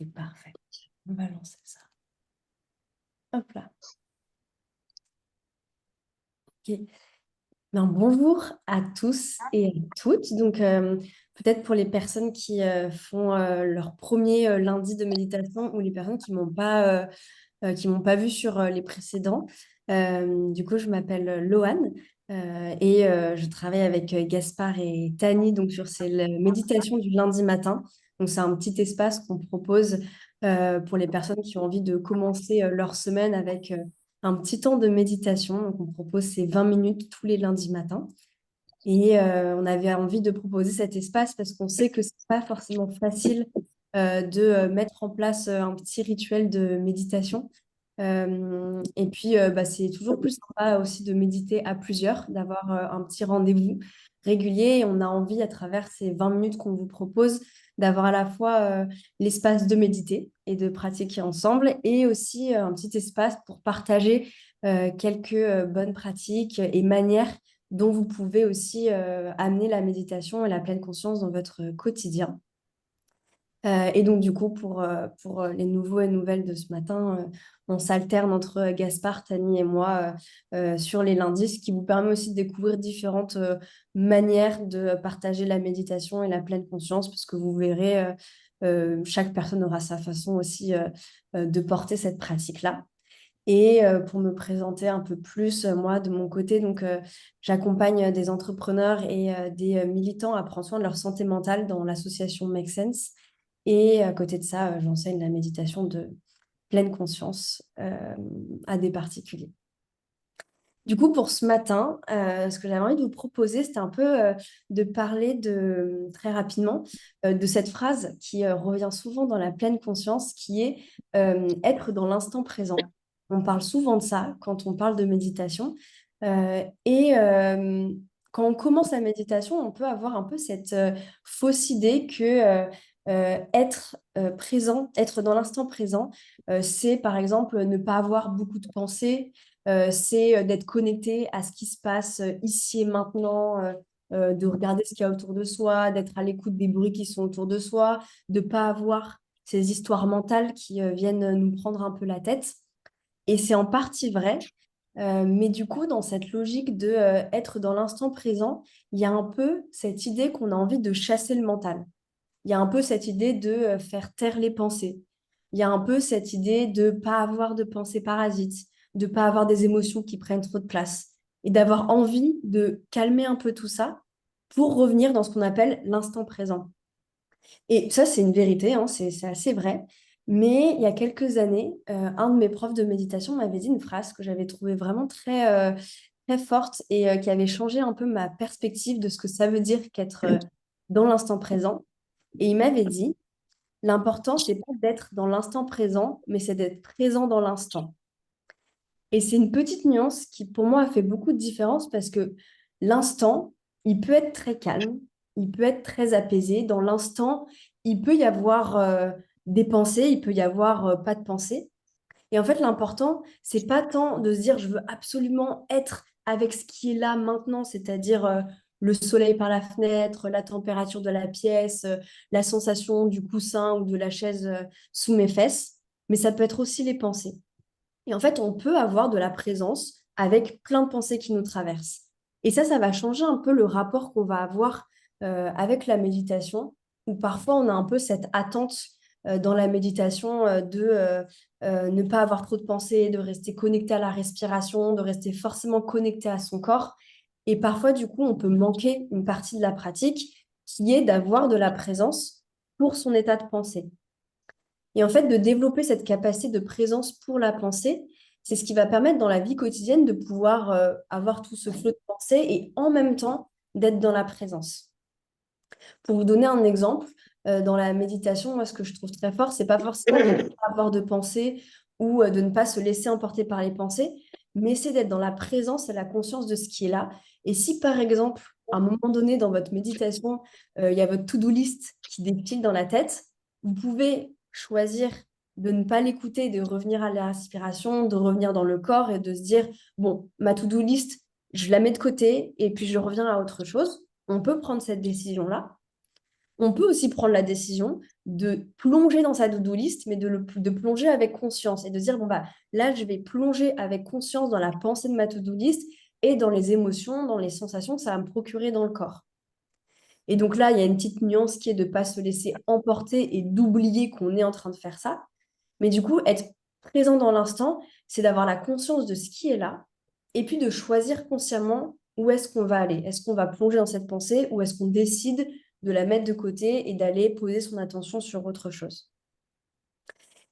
C'est parfait. On va lancer ça. Hop là. Ok. Ben, bonjour à tous et à toutes. Donc, peut-être pour les personnes qui font leur premier lundi de méditation ou les personnes qui m'ont pas vu sur les précédents. Du coup, je m'appelle Loane et je travaille avec Gaspard et Tani donc sur ces méditations du lundi matin. Donc, c'est un petit espace qu'on propose pour les personnes qui ont envie de commencer leur semaine avec un petit temps de méditation. Donc, on propose ces 20 minutes tous les lundis matins. Et on avait envie de proposer cet espace parce qu'on sait que ce n'est pas forcément facile de mettre en place un petit rituel de méditation. Et puis, c'est toujours plus sympa aussi de méditer à plusieurs, d'avoir un petit rendez-vous régulier. Et on a envie, à travers ces 20 minutes qu'on vous propose, d'avoir à la fois l'espace de méditer et de pratiquer ensemble et aussi un petit espace pour partager quelques bonnes pratiques et manières dont vous pouvez aussi amener la méditation et la pleine conscience dans votre quotidien. Et donc, du coup, pour les nouveaux et nouvelles de ce matin, on s'alterne entre Gaspard, Tani et moi sur les lundis, ce qui vous permet aussi de découvrir différentes manières de partager la méditation et la pleine conscience, parce que vous verrez, chaque personne aura sa façon aussi de porter cette pratique-là. Et pour me présenter un peu plus, moi, de mon côté, donc j'accompagne des entrepreneurs et des militants à prendre soin de leur santé mentale dans l'association Make Sense. Et à côté de ça, j'enseigne la méditation de pleine conscience à des particuliers. Du coup, pour ce matin, ce que j'avais envie de vous proposer, c'était un peu de parler très rapidement de cette phrase qui revient souvent dans la pleine conscience, qui est être dans l'instant présent. On parle souvent de ça quand on parle de méditation. Quand on commence la méditation, on peut avoir un peu cette fausse idée que être présent, être dans l'instant présent, c'est par exemple ne pas avoir beaucoup de pensées, c'est d'être connecté à ce qui se passe ici et maintenant, de regarder ce qu'il y a autour de soi, d'être à l'écoute des bruits qui sont autour de soi, de ne pas avoir ces histoires mentales qui viennent nous prendre un peu la tête. Et c'est en partie vrai, mais du coup, dans cette logique de être dans l'instant présent, il y a un peu cette idée qu'on a envie de chasser le mental. Il y a un peu cette idée de faire taire les pensées. Il y a un peu cette idée de ne pas avoir de pensées parasites, de ne pas avoir des émotions qui prennent trop de place et d'avoir envie de calmer un peu tout ça pour revenir dans ce qu'on appelle l'instant présent. Et ça, c'est une vérité, hein, c'est assez vrai. Mais il y a quelques années, un de mes profs de méditation m'avait dit une phrase que j'avais trouvée vraiment très forte et qui avait changé un peu ma perspective de ce que ça veut dire qu'être dans l'instant présent. Et il m'avait dit, l'important, c'est pas d'être dans l'instant présent, mais c'est d'être présent dans l'instant. Et c'est une petite nuance qui, pour moi, a fait beaucoup de différence parce que l'instant, il peut être très calme, il peut être très apaisé. Dans l'instant, il peut y avoir des pensées, il peut y avoir pas de pensées. Et en fait, l'important, c'est pas tant de se dire je veux absolument être avec ce qui est là maintenant, c'est-à-dire le soleil par la fenêtre, la température de la pièce, la sensation du coussin ou de la chaise sous mes fesses, mais ça peut être aussi les pensées. Et en fait, on peut avoir de la présence avec plein de pensées qui nous traversent. Et ça va changer un peu le rapport qu'on va avoir avec la méditation, où parfois on a un peu cette attente dans la méditation de ne pas avoir trop de pensées, de rester connecté à la respiration, de rester forcément connecté à son corps. Et parfois, du coup, on peut manquer une partie de la pratique qui est d'avoir de la présence pour son état de pensée. Et en fait, de développer cette capacité de présence pour la pensée, c'est ce qui va permettre dans la vie quotidienne de pouvoir avoir tout ce flot de pensée et en même temps d'être dans la présence. Pour vous donner un exemple, dans la méditation, moi, ce que je trouve très fort, c'est pas forcément de ne pas avoir de pensée ou de ne pas se laisser emporter par les pensées, mais c'est d'être dans la présence et la conscience de ce qui est là. Et si, par exemple, à un moment donné, dans votre méditation, il y a votre to-do list qui défile dans la tête, vous pouvez choisir de ne pas l'écouter, de revenir à la respiration, de revenir dans le corps et de se dire, bon, ma to-do list, je la mets de côté et puis je reviens à autre chose. On peut prendre cette décision-là. On peut aussi prendre la décision de plonger dans sa to-do list, mais de plonger avec conscience et de dire, bon, bah, là, je vais plonger avec conscience dans la pensée de ma to-do list et dans les émotions, dans les sensations que ça va me procurer dans le corps. Et donc là, il y a une petite nuance qui est de ne pas se laisser emporter et d'oublier qu'on est en train de faire ça. Mais du coup, être présent dans l'instant, c'est d'avoir la conscience de ce qui est là et puis de choisir consciemment où est-ce qu'on va aller. Est-ce qu'on va plonger dans cette pensée ou est-ce qu'on décide de la mettre de côté et d'aller poser son attention sur autre chose.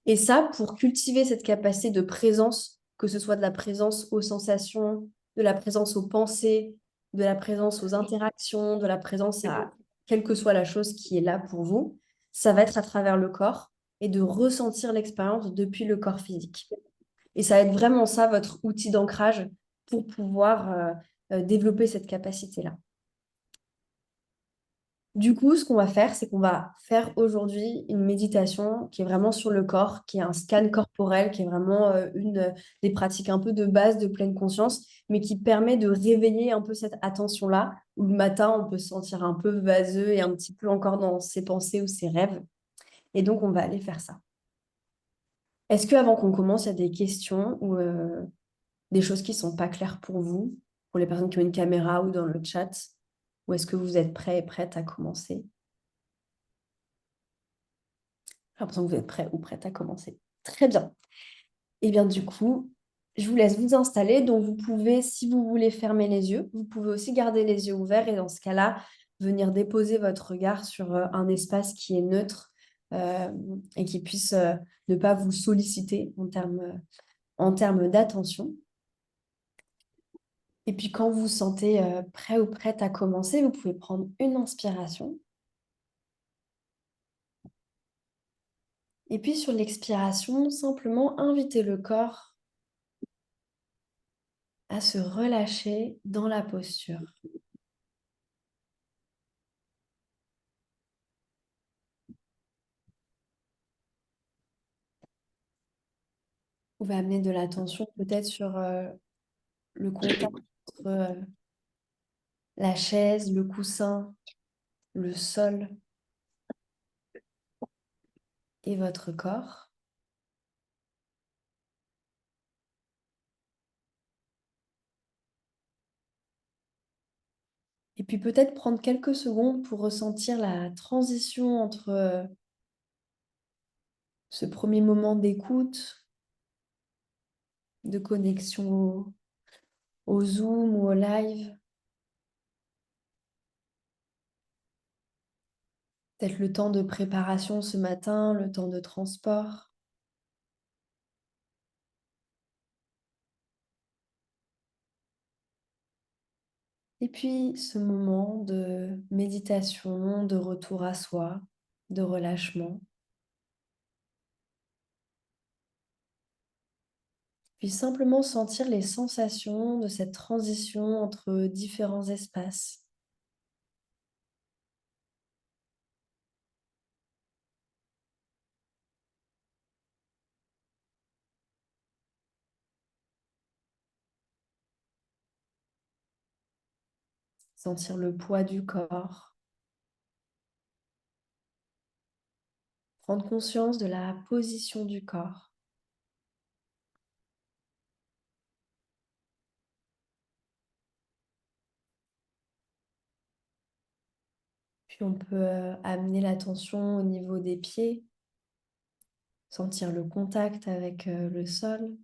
Et ça, pour cultiver cette capacité de présence, que ce soit de la présence aux sensations, de la présence aux pensées, de la présence aux interactions, de la présence à quelle que soit la chose qui est là pour vous, ça va être à travers le corps et de ressentir l'expérience depuis le corps physique. Et ça va être vraiment ça, votre outil d'ancrage pour pouvoir développer cette capacité-là. Du coup, ce qu'on va faire, c'est qu'on va faire aujourd'hui une méditation qui est vraiment sur le corps, qui est un scan corporel, qui est vraiment une des pratiques un peu de base de pleine conscience, mais qui permet de réveiller un peu cette attention-là, où le matin, on peut se sentir un peu vaseux et un petit peu encore dans ses pensées ou ses rêves. Et donc, on va aller faire ça. Est-ce que avant qu'on commence, il y a des questions ou des choses qui ne sont pas claires pour vous, pour les personnes qui ont une caméra ou dans le chat, ou est-ce que vous êtes prêts et prêtes à commencer? J'ai l'impression que vous êtes prêts ou prêtes à commencer. Très bien. Et bien du coup, je vous laisse vous installer. Donc vous pouvez, si vous voulez fermer les yeux, vous pouvez aussi garder les yeux ouverts et dans ce cas-là, venir déposer votre regard sur un espace qui est neutre euh, et qui puisse ne pas vous solliciter en termes d'attention. Et puis quand vous vous sentez prêt ou prête à commencer, vous pouvez prendre une inspiration. Et puis sur l'expiration, simplement inviter le corps à se relâcher dans la posture. Vous pouvez amener de l'attention peut-être sur le contact entre la chaise, le coussin, le sol et votre corps. Et puis peut-être prendre quelques secondes pour ressentir la transition entre ce premier moment d'écoute, de connexion au Zoom ou au live, peut-être le temps de préparation ce matin, le temps de transport. Et puis ce moment de méditation, de retour à soi, de relâchement. Puis simplement sentir les sensations de cette transition entre différents espaces. Sentir le poids du corps. Prendre conscience de la position du corps. Puis on peut amener l'attention au niveau des pieds. Sentir le contact avec le sol.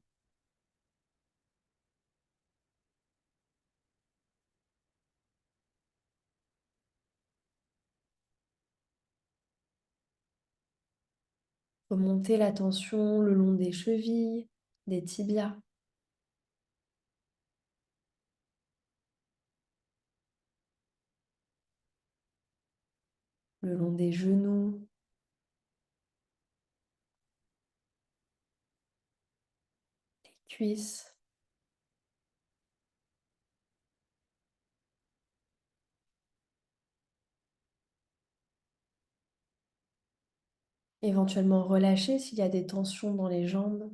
Remonter l'attention le long des chevilles, des tibias. Le long des genoux, cuisses. Éventuellement relâcher s'il y a des tensions dans les jambes.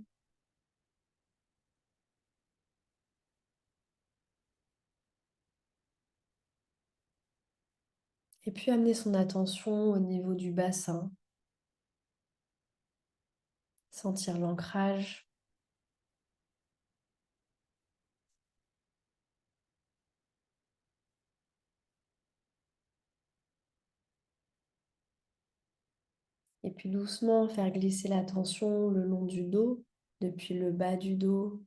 Et Et puis amener son attention au niveau du bassin, sentir l'ancrage. Et puis doucement faire glisser l'attention le long du dos, depuis le bas du dos,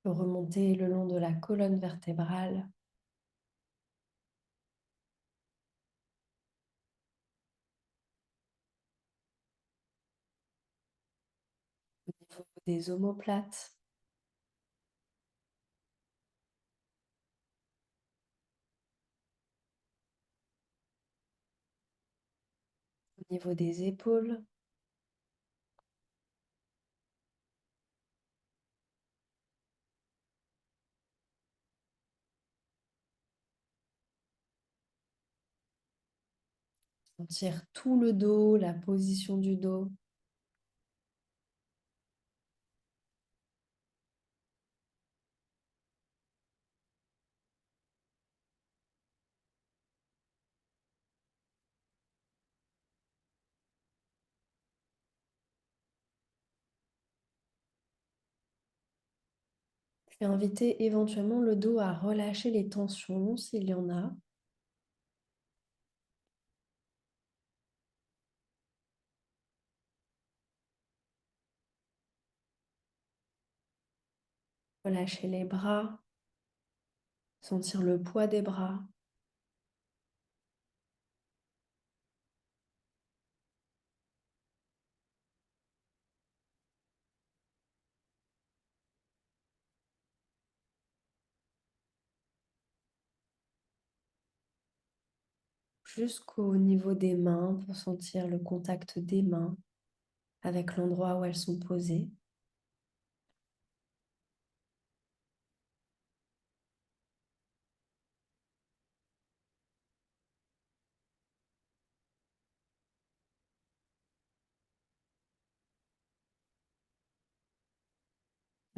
remonter le long de la colonne vertébrale, au niveau des omoplates, au niveau des épaules, sentir tout le dos, la position du dos. Puis inviter éventuellement le dos à relâcher les tensions s'il y en a. Relâcher les bras, sentir le poids des bras. Jusqu'au niveau des mains pour sentir le contact des mains avec l'endroit où elles sont posées.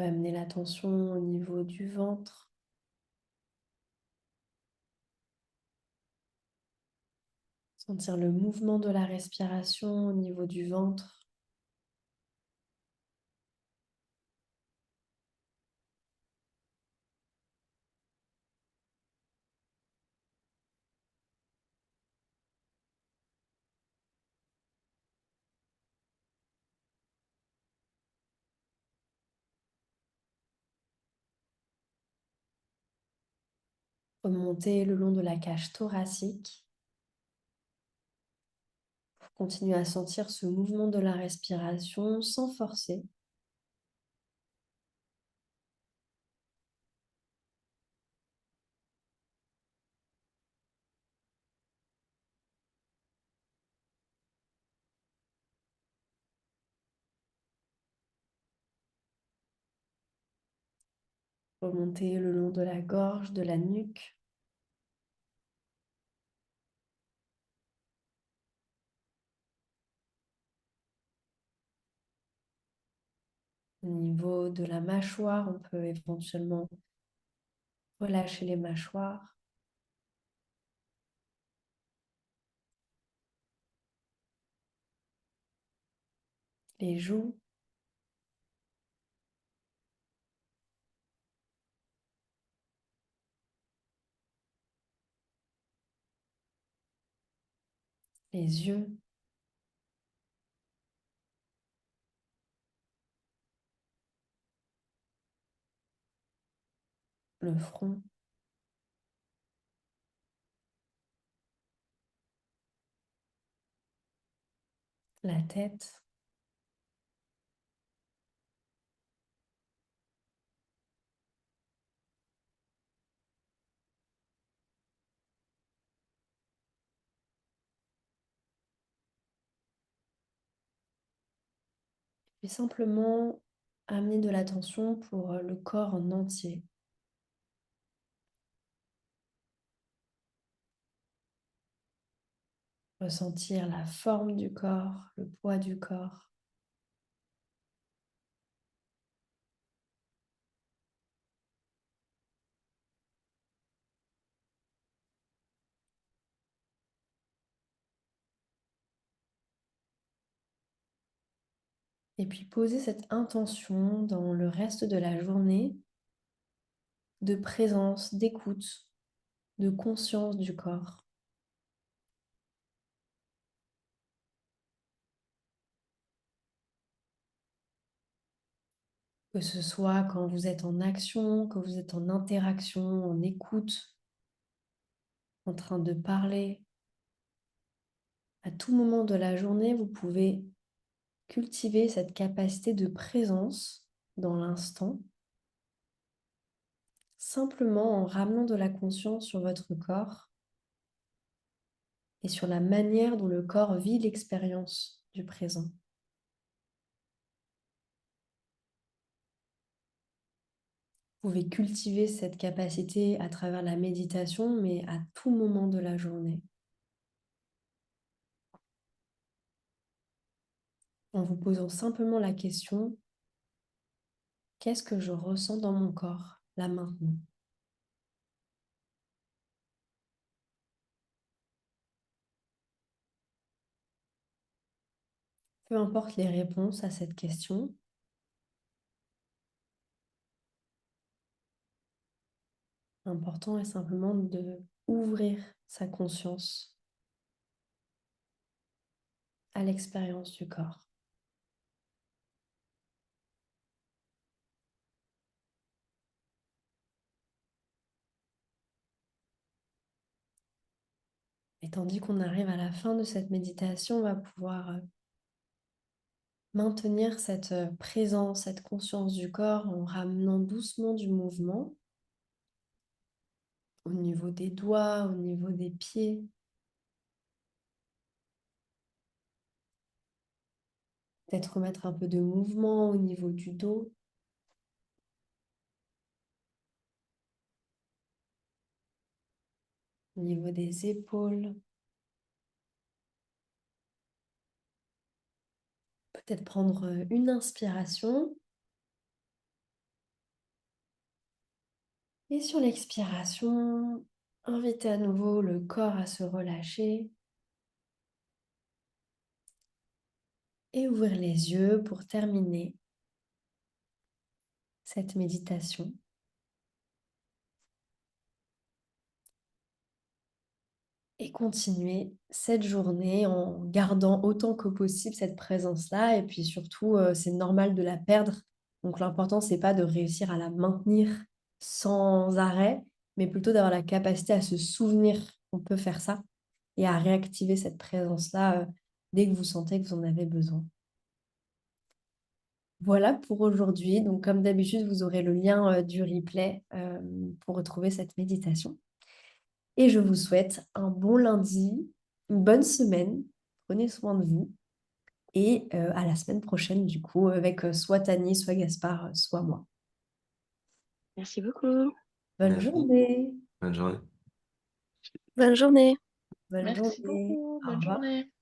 On va amener l'attention au niveau du ventre, sentir le mouvement de la respiration au niveau du ventre. Remonter le long de la cage thoracique pour continuer à sentir ce mouvement de la respiration sans forcer. Remonter le long de la gorge, de la nuque, au niveau de la mâchoire. On peut éventuellement relâcher les mâchoires, les joues, les yeux, le front. La tête, et simplement amener de l'attention pour le corps en entier. Ressentir la forme du corps, le poids du corps. Et puis poser cette intention dans le reste de la journée de présence, d'écoute, de conscience du corps. Que ce soit quand vous êtes en action, quand vous êtes en interaction, en écoute, en train de parler. À tout moment de la journée, vous pouvez cultiver cette capacité de présence dans l'instant, simplement en ramenant de la conscience sur votre corps et sur la manière dont le corps vit l'expérience du présent. Vous pouvez cultiver cette capacité à travers la méditation, mais à tout moment de la journée. En vous posant simplement la question, qu'est-ce que je ressens dans mon corps, là maintenant? Peu importe les réponses à cette question, l'important est simplement de ouvrir sa conscience à l'expérience du corps. Et tandis qu'on arrive à la fin de cette méditation, on va pouvoir maintenir cette présence, cette conscience du corps en ramenant doucement du mouvement au niveau des doigts, au niveau des pieds. Peut-être remettre un peu de mouvement au niveau du dos. Au niveau des épaules. Peut-être prendre une inspiration. Et sur l'expiration, invitez à nouveau le corps à se relâcher. Et ouvrir les yeux pour terminer cette méditation. Et continuer cette journée en gardant autant que possible cette présence-là. Et puis surtout, c'est normal de la perdre. Donc l'important, c'est pas de réussir à la maintenir sans arrêt, mais plutôt d'avoir la capacité à se souvenir qu'on peut faire ça et à réactiver cette présence-là dès que vous sentez que vous en avez besoin. Voilà pour aujourd'hui. Donc comme d'habitude, vous aurez le lien du replay pour retrouver cette méditation. Et je vous souhaite un bon lundi, une bonne semaine. Prenez soin de vous. Et à la semaine prochaine, du coup, avec soit Tani, soit Gaspard, soit moi. Merci beaucoup. Bonne Merci. journée. Bonne journée. Bonne journée. Bonne Merci journée. beaucoup. Au Bonne revoir. journée.